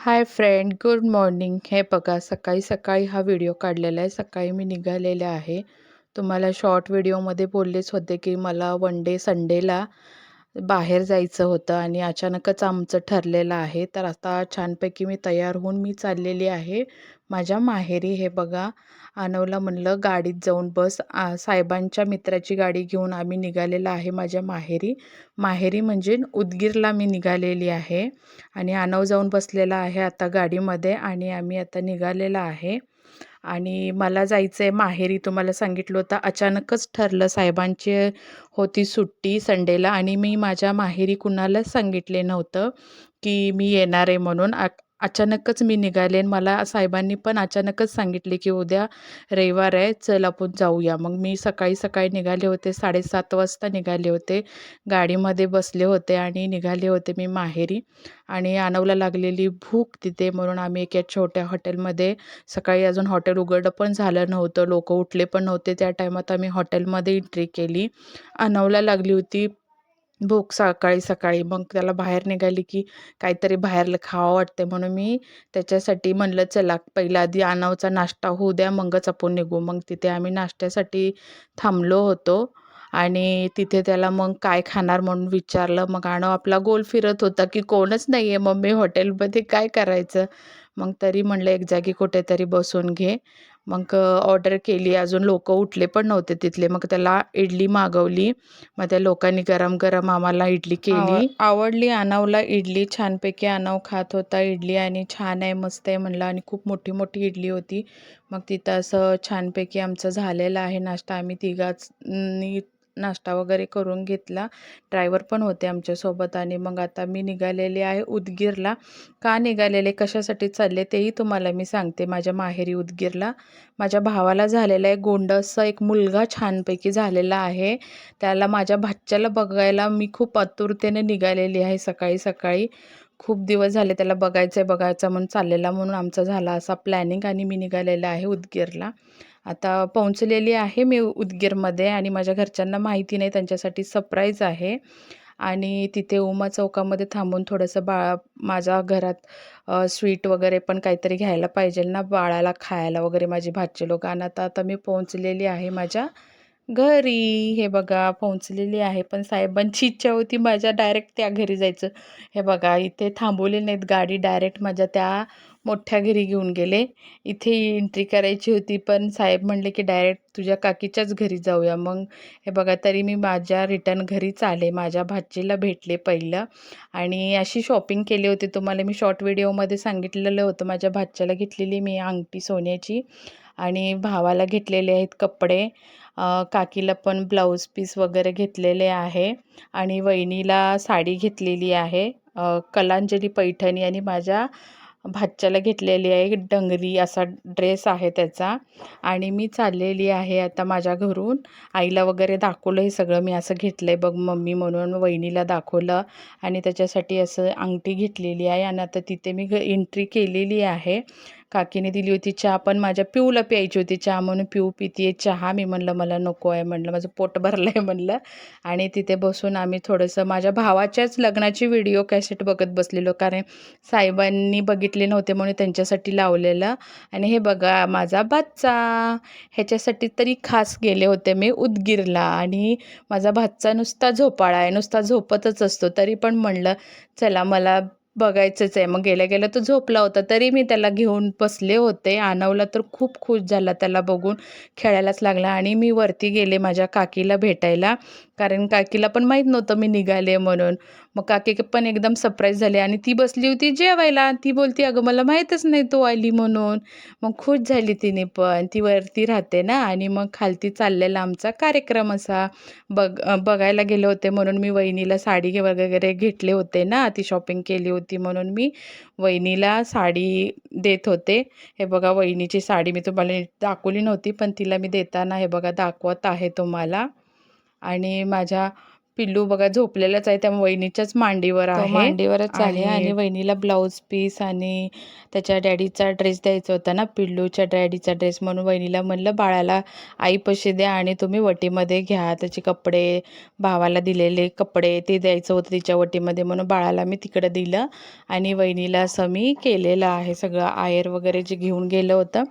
Hi friend, good morning. हे बघा, सकाळी सकाळी हा व्हिडिओ काढलेला आहे. सकाळी मी निघालेले आहे. तुम्हाला शॉर्ट व्हिडिओमध्ये बोललेच होते की मला वन डे संडेला बाहेर जायचं होतं आणि अचानकच आमचं ठरलेलं आहे. तर आता छानपैकी मी तयार होऊन मी चाललेली आहे माझ्या माहेरी. हे बघा, आणवला म्हणलं गाडीत जाऊन बस. साहेबांच्या मित्राची गाडी घेऊन आम्ही निघालेला आहे माझ्या माहेरी. माहेरी म्हणजे उदगीरला मी निघालेली आहे आणि आणव जाऊन बसलेला आहे आता गाडीमध्ये आणि आम्ही आता निघालेला आहे. आणि मला जायचं आहे माहेरी. तुम्हाला सांगितलं होतं, अचानकच ठरलं. साहेबांची होती सुट्टी संडेला आणि मी माझ्या माहेरी कुणालाच सांगितले नव्हतं की मी येणार आहे म्हणून. अचानकच मी निघाले आणि मला साहेबांनी पण अचानकच सांगितले की उद्या रविवार आहे, चल आपण जाऊया. मग मी सकाळी सकाळी निघाले होते, 7:30 वाजता निघाले होते. गाडीमध्ये बसले होते आणि निघाले होते मी माहेरी. आणि आणवला लागलेली भूक तिथे, म्हणून आम्ही एका छोट्या हॉटेलमध्ये, सकाळी अजून हॉटेल उघडं पण झालं नव्हतं, लोक उठले पण नव्हते त्या टायमात, आम्ही हॉटेलमध्ये एंट्री केली. आणवला लागली होती भूक सकाळी सकाळी. मग त्याला बाहेर निघाली की काहीतरी बाहेर खावं वाटते, म्हणून मी त्याच्यासाठी म्हणलं चला पहिला आधी आणवचा नाश्ता होऊ द्या मगच आपण निघू. मग तिथे आम्ही नाश्त्यासाठी थांबलो होतो आणि तिथे त्याला मग काय खाणार म्हणून विचारलं. मग आणव आपला गोल फिरत होता की कोणच नाही आहे मम्मी हॉटेलमध्ये, काय करायचं. मग तरी म्हणलं एक जागी कुठेतरी बसून घे. मग ऑर्डर केली. अजून लोक उठले पण नव्हते तिथले. मग त्याला इडली मागवली. मग त्या लोकांनी गरम गरम आम्हाला इडली केली. आवडली आणवला इडली. छानपैकी आणव खात होता इडली आणि छान आहे, मस्त आहे म्हणलं. आणि खूप मोठी मोठी इडली होती. मग तिथं असं छानपैकी आमचं झालेलं आहे नाश्ता. आम्ही तिघांनी नाश्ता वगैरे करून घेतला. ड्रायव्हर पण होते आमच्यासोबत. आणि मग आता मी निघालेले आहे उदगीरला. का निघालेले, कशासाठी चालले तेही तुम्हाला मी सांगते. माझ्या माहेरी उदगीरला माझ्या भावाला झालेला आहे गोंडसचा एक मुलगा, छानपैकी झालेला आहे. त्याला, माझ्या भाच्याला बघायला मी खूप आतुरतेने निघालेली आहे सकाळी सकाळी. खूप दिवस झाले त्याला बघायचं म्हणून चाललेला, म्हणून आमचा झाला असा प्लॅनिंग आणि मी निघालेला आहे उदगीरला. आता पोहोचलेली आहे मी उदगीरमध्ये आणि माझ्या घरच्यांना माहिती नाही, त्यांच्यासाठी सरप्राईज आहे. आणि तिथे उमा चौकामध्ये थांबून थोडंसं माझ्या घरात स्वीट वगैरे पण काहीतरी घ्यायला पाहिजे ना बाळाला खायला वगैरे, माझी भाची लोक. आणि आता मी पोहोचलेली आहे माझ्या घरी. हे बघा, पोहोचलेली आहे. पण साहेबांची इच्छा होती माझ्या डायरेक्ट त्या घरी जायचं. हे बघा, इथे थांबवले नाहीत गाडी, डायरेक्ट माझ्या त्या मोठ्या घरी घेऊन गेले. इथे एंट्री करायची होती पण साहेब म्हणले की डायरेक्ट तुझ्या काकीच्याच घरी जाऊया. मग हे बघा, तरी मी माझ्या रिटर्न घरीच आले. माझ्या भाचीला भेटले पहिलं आणि अशी शॉपिंग केली होती. तुम्हाला मी शॉर्ट व्हिडिओमध्ये सांगितलेलं होतं. माझ्या भाच्याला घेतलेली मी अंगठी सोन्याची आणि भावाला घेतलेले आहेत कपडे. काकीला पण ब्लाऊज पीस वगैरे घेतलेले आहे आणि वहिनीला साडी घेतलेली आहे, कलांजली पैठणी. आणि माझ्या भाच्याला घेतलेली आहे डंगरी असा ड्रेस आहे त्याचा. आणि मी चाललेली आहे आता माझ्या घरून. आईला वगैरे दाखवलं हे सगळं मी असं घेतलं आहे बघ मम्मी म्हणून. वहिनीला दाखवलं आणि त्याच्यासाठी असं अंगठी घेतलेली आहे. आणि आता तिथे मी एंट्री केलेली आहे. काकीने दिली होती चहा, पण माझ्या पिऊला प्यायची होती चहा, म्हणून पिऊ पितीये चहा. मी म्हणलं मला नको आहे, म्हणलं माझं पोट भरलं आहे म्हणलं. आणि तिथे बसून आम्ही थोडंसं माझ्या भावाच्याच लग्नाची व्हिडिओ कॅसेट बघत बसलेलो, कारण साहेबांनी बघितले नव्हते म्हणून त्यांच्यासाठी लावलेलं. आणि हे बघा माझा भाचा, ह्याच्यासाठी तरी खास गेले होते मी उदगीरला. आणि माझा भाचा नुसता झोपाळा आहे, नुसता झोपतच असतो. तरी पण म्हणलं चला मला बघायचंच आहे. मग गेल्या गेल्या तो झोपला होता, तरी मी त्याला घेऊन बसले होते. आणवला तर खूप खुश झाला त्याला बघून, खेळायलाच लागला. आणि मी वरती गेले माझ्या काकीला भेटायला, कारण काकीला पण माहीत नव्हतं मी निघाले म्हणून. मग काकी पण एकदम सरप्राईज झाली आणि ती बसली होती जेवायला. ती बोलती अगं मला माहीतच नाही तू आली म्हणून. मग खुश झाली तिने पण, ती वरती राहते ना. आणि मग खालती चाललेला आमचा कार्यक्रम असा. बघायला गेले होते म्हणून मी वहिनीला साडी वगैरे घेतले होते ना, ती शॉपिंग केली होती म्हणून मी वहिनीला साडी देत होते. हे बघा, वहिनीची साडी मी तुम्हाला दाखवली नव्हती पण तिला मी देताना हे बघा दाखवत आहे तुम्हाला. आणि माझ्या पिल्लू बघा झोपलेलाच आहे, त्या वहिनीच्याच मांडीवर तो आहे. मांडीवरच आहे आणि आणि वहिनीला ब्लाऊज पीस आणि त्याच्या डॅडीचा ड्रेस द्यायचा होता ना, पिल्लूच्या डॅडीचा ड्रेस, म्हणून वहिनीला म्हणलं बाळाला आईपाशी द्या आणि तुम्ही वटीमध्ये घ्या. त्याचे कपडे, भावाला दिलेले कपडे ते द्यायचं होतं तिच्या वटीमध्ये, म्हणून बाळाला मी तिकडं दिलं आणि वहिनीला असं मी केलेलं आहे सगळं. आयर वगैरे जे घेऊन गेलं होतं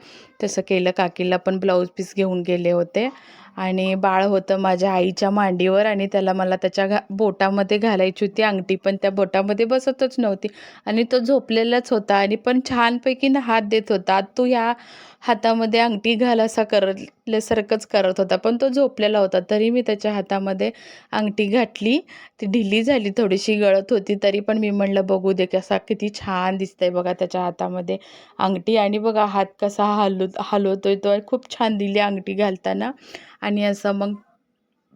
तसं केलं. काकीला पण ब्लाऊज पीस घेऊन गेले होते आणि बाळ होतं माझ्या आईच्या मांडीवर आणि त्याला मला त्याच्या बोटामध्ये घालायची होती अंगठी, पण त्या बोटामध्ये बसतच नव्हती आणि तो झोपलेलाच होता आणि पण छानपैकी ना हात देत होता, तू ह्या हातामध्ये अंगठी घाल असा करल्यासारखंच करत होता, पण तो झोपलेला होता. तरी मी त्याच्या हातामध्ये अंगठी घातली. ती ढिली झाली, थोडीशी गळत होती, तरी पण मी म्हणलं बघू दे कसा किती छान दिसतंय बघा त्याच्या हातामध्ये अंगठी. आणि बघा हात कसा हलवतोय तो, खूप छान दिली अंगठी घालताना. आणि असं मग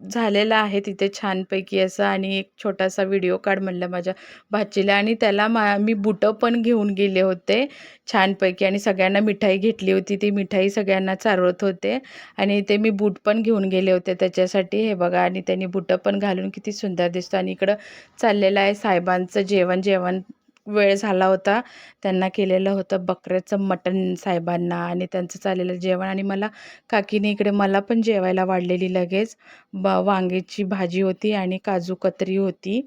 झालेलं आहे तिथे छानपैकी असं. आणि एक छोटासा व्हिडिओ काढ म्हणलं माझ्या भाचीला, आणि त्याला मी बुटं पण घेऊन गेले होते छानपैकी आणि सगळ्यांना मिठाई घेतली होती. ती मिठाई सगळ्यांना चारवत होते आणि ते मी बूट पण घेऊन गेले होते त्याच्यासाठी. हे बघा, आणि त्यांनी बुटं पण घालून किती सुंदर दिसतो. आणि इकडं चाललेलं आहे साहेबांचं जेवण वेळ झाला होता, त्यांना केलेलं होतं बकऱ्याचं मटण साहेबांना आणि त्यांचं चाललेलं जेवण. आणि मला काकीने इकडे मला पण जेवायला वाढलेली लगेच. वांग्याची भाजी होती आणि काजू कतरी होती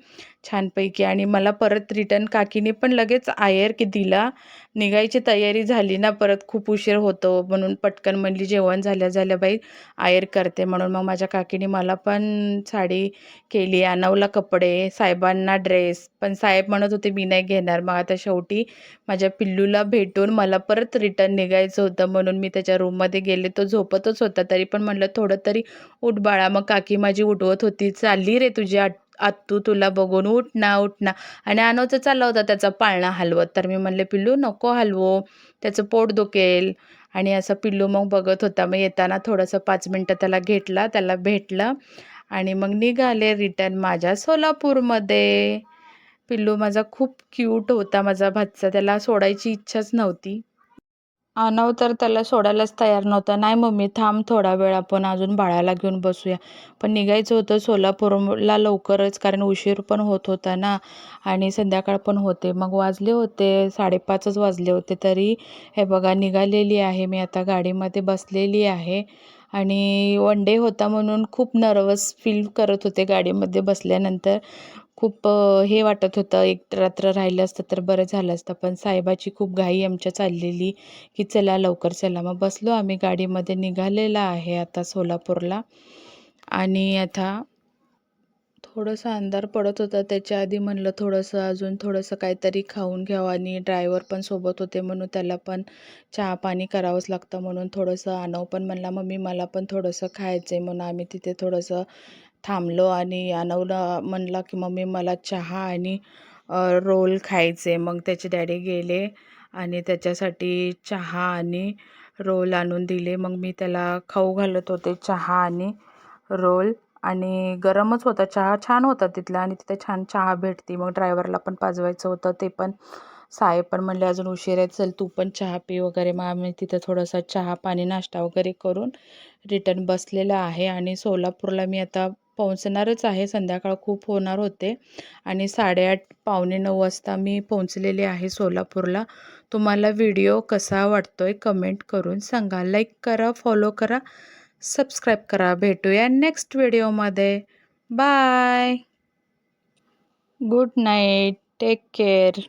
छानपैकी. आणि मला परत रिटर्न काकीने पण लगेच आयर की दिला. निघायची तयारी झाली ना, परत खूप उशीर होतो म्हणून पटकन म्हणली जेवण झाल्या झाल्या बाई आयर करते, म्हणून मग माझ्या काकीने मला पण साडी केली, आणवला कपडे, साहेबांना ड्रेस. पण साहेब म्हणत होते मी नाही घेणार. मग आता शेवटी माझ्या पिल्लूला भेटून मला परत रिटर्न निघायचं होतं, म्हणून मी त्याच्या रूममध्ये गेले. तो झोपतच होता, तरी पण म्हटलं थोडं तरी उठ बाळा. मग काकी माझी उठवत होती, चालली रे तुझी आत्तू तुला बघून, उठ ना उठ ना. आणि अनवचं चालला होता त्याचा पाळणा हलवत, तर मी म्हणले पिल्लू नको हलवो, त्याचं पोट दुखेल. आणि असं पिल्लू मग बघत होता. मग येताना थोडंसं 5 मिनटं त्याला भेटलं आणि मग निघाले रिटर्न माझ्या सोलापूरमध्ये. पिल्लू माझा खूप क्यूट होता, माझा भाचा, त्याला सोडायची इच्छाच नव्हती. आनव तर त्याला सोडायलाच तयार नव्हता. नाही मम्मी थांब थोडा वेळ, आपण अजून बाळाला घेऊन बसूया. पण निघायचं होतं सोलापूरला लवकरच, कारण उशीर पण होत होता ना आणि संध्याकाळ पण होते. मग वाजले होते 5:30च वाजले होते. तरी हे बघा निघालेली आहे मी, आता गाडीमध्ये बसलेली आहे. आणि वन डे होता म्हणून खूप नर्वस फील करत होते गाडीमध्ये बसल्यानंतर. खूप हे वाटत होतं, एक रात्र राहिलं असतं तर बरं झालं असतं. पण साहेबाची खूप घाई आमच्या चाललेली की चला लवकर चला. मग बसलो आम्ही गाडीमध्ये, निघालेला आहे आता सोलापूरला. आणि आता थोडंसं अंधार पडत होता, त्याच्या आधी म्हणलं थोडंसं अजून थोडंसं काहीतरी खाऊन घ्यावं. आणि ड्रायव्हर पण सोबत होते म्हणून त्याला पण चहा पाणी करावंच लागतं, म्हणून थोडंसं. आनव पण म्हणला मम्मी मला पण थोडंसं खायचं आहे, म्हणून आम्ही तिथे थोडंसं थांबलो. आणि आनवला म्हणला की मम्मी मला चहा आणि रोल खायचे. मग त्याचे डॅडी गेले आणि त्याच्यासाठी चहा आणि रोल आणून दिले. मग मी त्याला खाऊ घालत होते चहा आणि रोल. आणि गरमच होता चहा, छान होता तिथला आणि तिथे छान चहा भेटते. मग ड्रायव्हरला पण पाजवायचं होतं, ते पण साहेब पण म्हणले अजून उशीर आहे, चल तू पण चहा पी वगैरे. मग आम्ही तिथं थोडासा चहा पाणी नाश्ता वगैरे करून रिटर्न बसलेला आहे. आणि सोलापूरला मी आता पोहोचणारच आहे, संध्याकाळ खूप होणार होते. आणि 8:30 पावणे 9 वाजता मी पोहोचलेले आहे सोलापूरला. तुम्हाला व्हिडिओ कसा वाटतोय कमेंट करून सांगा. लाईक करा, फॉलो करा, सबस्क्राईब करा. भेटूया नेक्स्ट व्हिडिओमध्ये. Bye. Good night. Take care.